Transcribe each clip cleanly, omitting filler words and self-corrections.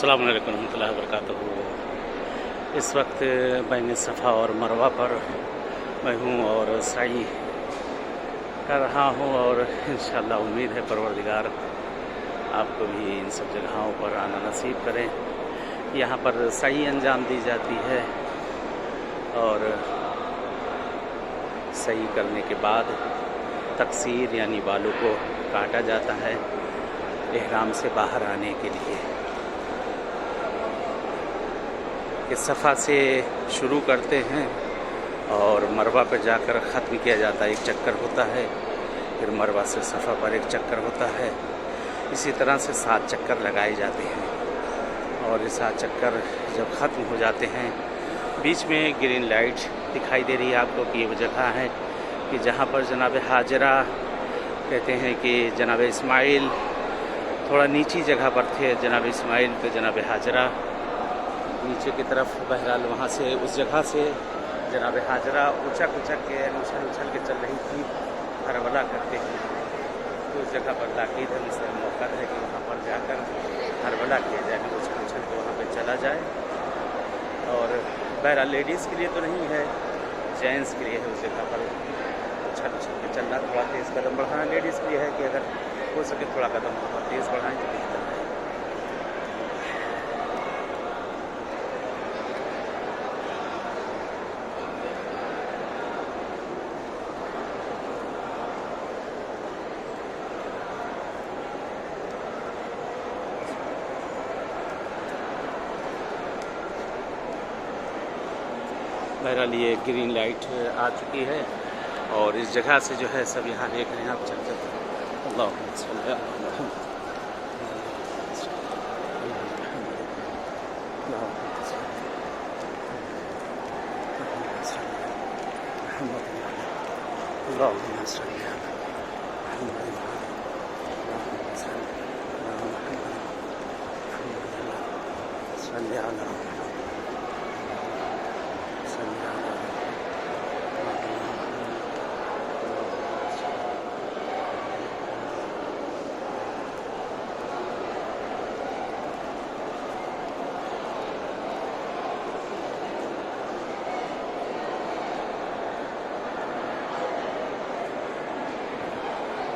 अस्सलामु अलैकुम रहमतुल्लाहि व बरकातहू। इस वक्त बैन सफ़ा और मरवा पर मैं हूँ और सई कर रहा हूँ और इंशाअल्लाह उम्मीद है परवरदिगार आपको भी इन सब जगहों पर आना नसीब करें। यहाँ पर सई अंजाम दी जाती है और सही करने के बाद तकसीर यानी बालों को काटा जाता है इहराम से बाहर आने के लिए। कि सफ़ा से शुरू करते हैं और मरवा पर जाकर ख़त्म किया जाता है। एक चक्कर होता है, फिर मरवा से सफ़ा पर एक चक्कर होता है। इसी तरह से 7 चक्कर लगाए जाते हैं और ये 7 चक्कर जब ख़त्म हो जाते हैं, बीच में ग्रीन लाइट दिखाई दे रही है आपको कि ये वो जगह है कि जहाँ पर जनाब हाजरा कहते हैं कि जनाब इस्माइल थोड़ा नीची जगह पर थे। जनाब इस्माइल तो जनाब हाजरा नीचे की तरफ, बहरहाल वहाँ से उस जगह से जनाब हाजरा उछक के उछल के चल रही थी हरवला करते हैं। तो उस जगह पर ताकीद है, मुझसे मौका है कि वहाँ पर जाकर हरवला किया जाए, उछल के वहाँ पर चला जाए। और बहरहाल लेडीज़ के लिए तो नहीं है, जेंट्स के लिए है। उस जगह पर उछल के चलना, थोड़ा तेज़ कदम बढ़ाना लेडीज़ के लिए है कि अगर हो सके थोड़ा कदम और तेज़ बढ़ाएं तो बेहतर है। बहरहाल ये ग्रीन लाइट आ चुकी है और इस जगह से जो है सब यहाँ देख रहे हैं आप चलते हैं।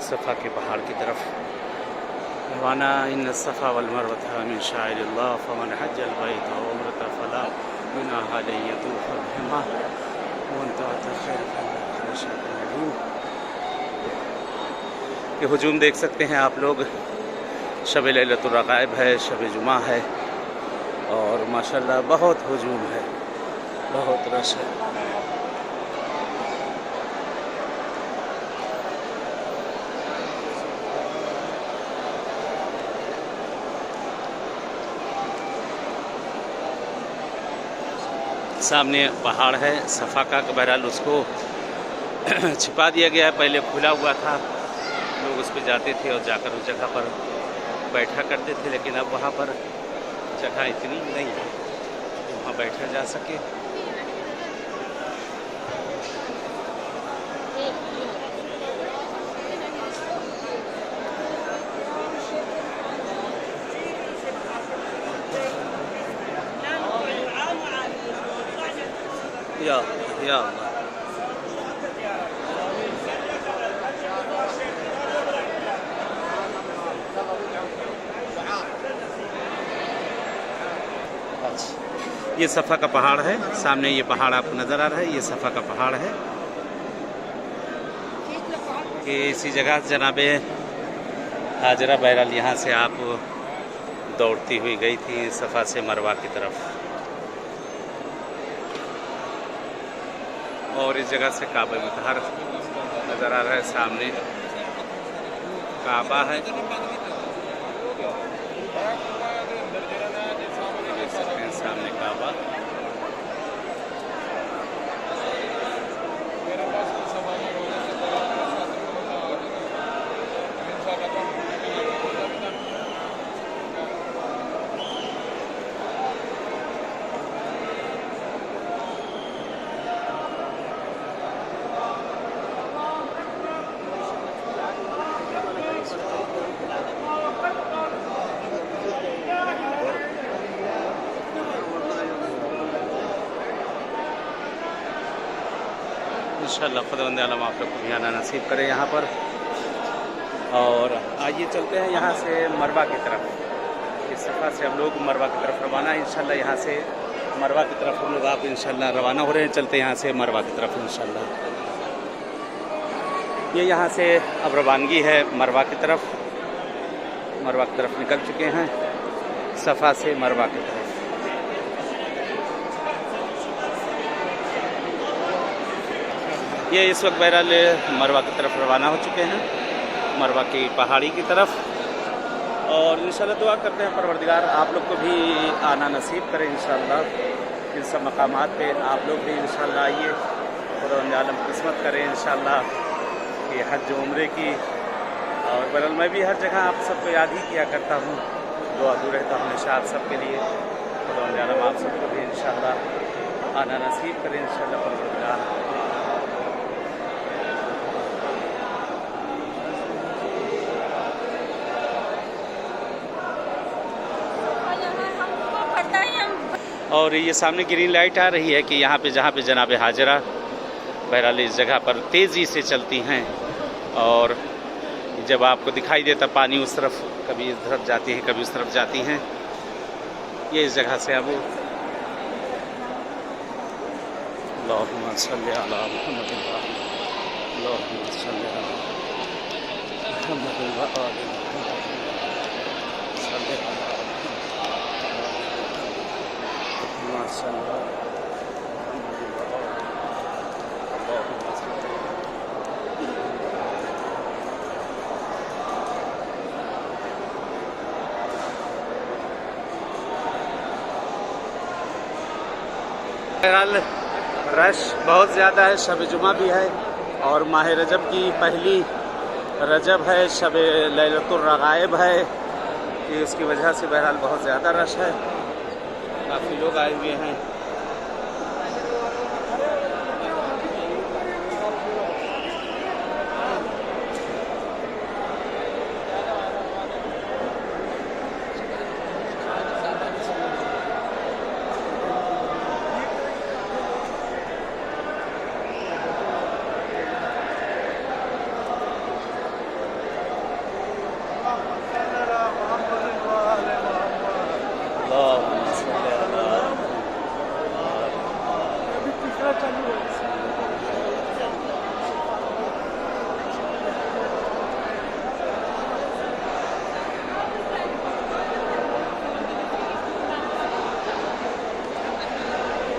सफ़ा के पहाड़ की तरफ रवाना। इन सफ़ा वल मरवा मिन शाइरिल्लाह फमन हज्जल बैत व उम्रता फला गुनाह अलैहि यतूफ बिहिमा व अंता खैर फल। ये हुजूम देख सकते हैं आप लोग। शब लैलतुल रग़ाइब है, शब जुमा है और माशाल्लाह बहुत हुजूम है, बहुत रश है। सामने पहाड़ है सफ़ा का, बहरहाल उसको छिपा दिया गया है। पहले खुला हुआ था, लोग उस पर जाते थे और जाकर उस जगह पर बैठा करते थे, लेकिन अब वहाँ पर जगह इतनी नहीं है कि वहाँ बैठा जा सके। या अल्लाह। ये सफ़ा का पहाड़ है, सामने ये पहाड़ आपको नज़र आ रहा है, ये सफ़ा का पहाड़ है कि इसी जगह जनाबे हाजरा बहरहाल यहाँ से आप दौड़ती हुई गई थी सफ़ा से मरवा की तरफ। और इस जगह से काबा मुतहर नज़र आ रहा है, सामने काबा है। देख सकते हैं सामने काबा। इंशाअल्लाह खुदावंद आलम आप लोग को भी आना नसीब करे यहाँ पर। और आइए चलते हैं यहाँ से मरवा की तरफ। इस सफ़ा से हम लोग मरवा की तरफ रवाना है इंशाअल्लाह। यहाँ से मरवा की तरफ हम लोग आप इंशाअल्लाह रवाना हो रहे हैं। चलते हैं यहाँ से मरवा की तरफ इंशाअल्लाह। ये यहाँ से अब रवानगी है मरवा की तरफ। मरवा की तरफ निकल चुके हैं सफ़ा से मरवा की तरफ। ये इस वक्त बहरहाल मरवा की तरफ रवाना हो चुके हैं, मरवा की पहाड़ी की तरफ। और इंशाअल्लाह दुआ करते हैं परवरदिगार आप लोग को भी आना नसीब करें इंशाअल्लाह। इन सब मकामात पे आप लोग भी इंशाअल्लाह आइए, खुदावंद आलम किस्मत करें इंशाअल्लाह कि हज उम्रे की। और बहरहाल मैं भी हर जगह आप सबको याद ही किया करता हूँ, दुआ रहता हूँ हमेशा आप सबके लिए। खुदावंद आलम आप सबको भी इंशाअल्लाह आना नसीब करें इंशाअल्लाह परवरदिगार। और ये सामने ग्रीन लाइट आ रही है कि यहाँ पे जहाँ पे जनाब हाजरा बहरहाल इस जगह पर तेज़ी से चलती हैं। और जब आपको दिखाई देता पानी उस तरफ, कभी इस तरफ जाती है कभी उस तरफ जाती हैं। ये इस जगह से अब अल्लाहुम्मा सल्ली अला मुहम्मद अल्लाहुम्मा सल्ली अला मुहम्मद व आलि मुहम्मद सल्ली अला बहरहाल रश बहुत ज़्यादा है। शब जुमा भी है और माह रजब की पहली रजब है, शब लैलतुर रगाइब है, कि उसकी वजह से बहरहाल बहुत ज़्यादा रश है। काफ़ी लोग आए हुए हैं।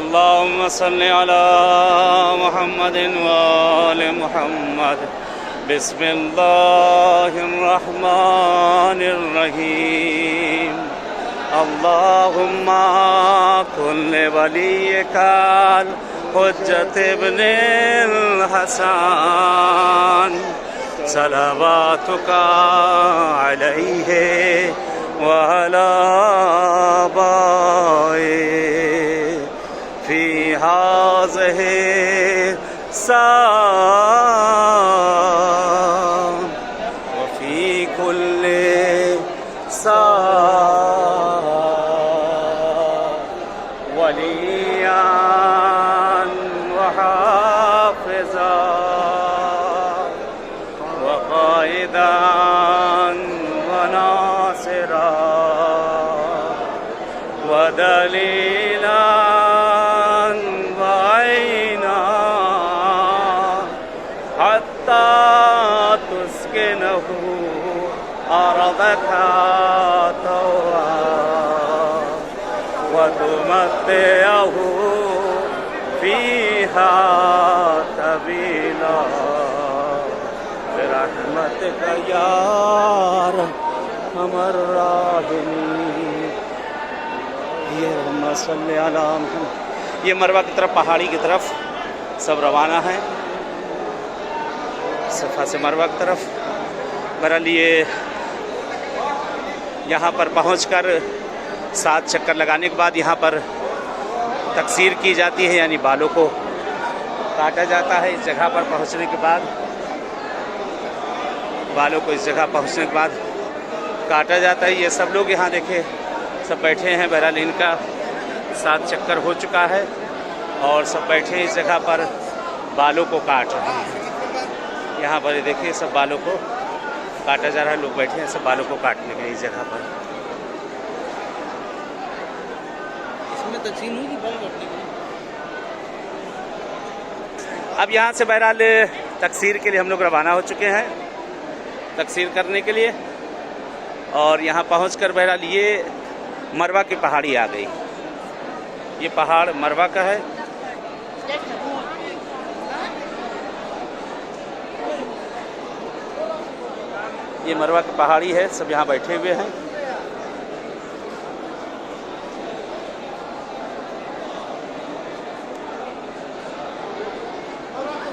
अल्लाहुम्मा सल्ली अला मुहम्मदिन व आलि मुहम्मद। बिस्मिल्लाहिर रहमानिर रहीम। अल्लाहुम्मा कुल्ले वलियकाल हुज्जत इब्निल हसन सलावातुका अलैहि व अला आबाए फी हाज़िहि साअ व फी कुल्ली साअ वलिय्यन व हाफ़िज़न व क़ाइदन व नासिरन व दलीलन व ऐना हत्ता तुस्किनहु अर्दका तौआ व तुमत्तिअहु फ़ीहा तवीला बिरहमतिका या अरहमर राहिमीन। ये मरवा की तरफ, पहाड़ी की तरफ सब रवाना है, सफ़ा से मरवा की तरफ। बहरहाल ये यहाँ पर पहुँचकर 7 चक्कर लगाने के बाद यहाँ पर तकसीर की जाती है, यानी बालों को काटा जाता है। इस जगह पर पहुँचने के बाद बालों को इस जगह पहुँचने के बाद काटा जाता है। ये सब लोग यहाँ देखे सब बैठे हैं। बहरहाल इनका 7 चक्कर हो चुका है और सब बैठे हैं इस जगह पर बालों को काट रहे हैं। यहाँ पर ये देखिए सब बालों को काटा जा रहा है, लोग बैठे हैं सब बालों को काटने के लिए इस जगह पर। इसमें तकसीम हुई कि बाल काटने के लिए? अब यहाँ से बहरहाल तकसीर के लिए हम लोग रवाना हो चुके हैं, तकसीर करने के लिए। और यहाँ पहुँचकर बहरहाल ये मरवा की पहाड़ी आ गई। ये पहाड़ मरवा का है। ये मरवा की पहाड़ी है, सब यहाँ बैठे हुए हैं।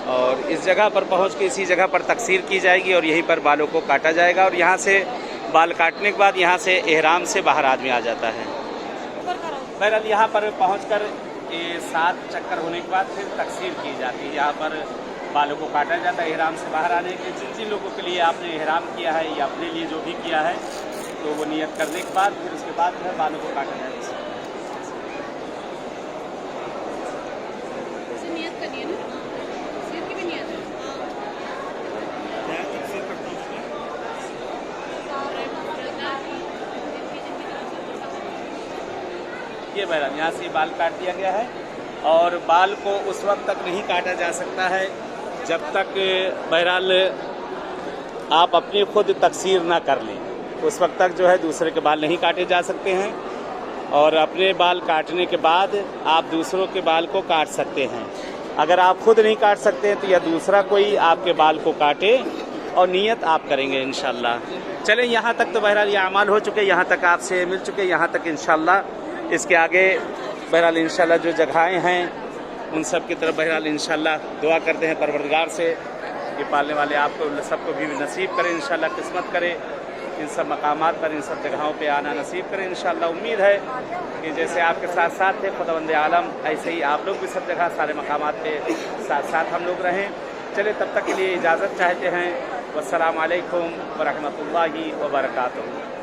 और इस जगह पर पहुँच के इसी जगह पर तकसीर की जाएगी और यहीं पर बालों को काटा जाएगा। और यहाँ से बाल काटने के बाद यहाँ से एहराम से बाहर आदमी आ जाता है। बहरहाल यहाँ पर पहुँचकर 7 चक्कर होने के बाद फिर तकसीर की जाती है। यहाँ पर बालों को काटा जाता है एहराम से बाहर आने के। जिन लोगों के लिए आपने एहराम किया है या अपने लिए जो भी किया है, तो वो नियत करने के बाद फिर उसके बाद फिर बालों को काटा जाता है। नियत करनी है ना, सिर की भी नियत है। ये बहरहाल यहाँ से बाल काट दिया गया है। और बाल को उस वक्त तक नहीं काटा जा सकता है जब तक बहरहाल आप अपनी खुद तकसीर ना कर लें। उस वक्त तक जो है दूसरे के बाल नहीं काटे जा सकते हैं। और अपने बाल काटने के बाद आप दूसरों के बाल को काट सकते हैं। अगर आप खुद नहीं काट सकते तो या दूसरा कोई आपके बाल को काटे और नियत आप करेंगे इंशाल्लाह। चलें, यहाँ तक तो बहरहाल ये अमाल हो चुके, यहाँ तक आपसे मिल चुके। यहाँ तक इंशाल्लाह इसके आगे बहरहाल इंशाल्लाह जो जगहें हैं उन सब की तरफ बहरहाल इंशाल्लाह दुआ करते हैं परवरदिगार से कि पालने वाले आपको सबको भी नसीब करें, इंशाल्लाह किस्मत करे, इन सब मकामात पर इन सब जगहों पे आना नसीब करें इंशाल्लाह। उम्मीद है कि जैसे आपके साथ साथ थे खुदावंद आलम, ऐसे ही आप लोग भी सब जगह सारे मकामात पे साथ साथ हम लोग रहें। चले, तब तक के लिए इजाज़त चाहते हैं। वस्सलाम अलैकुम व रहमतुल्लाहि व बरकातुहू।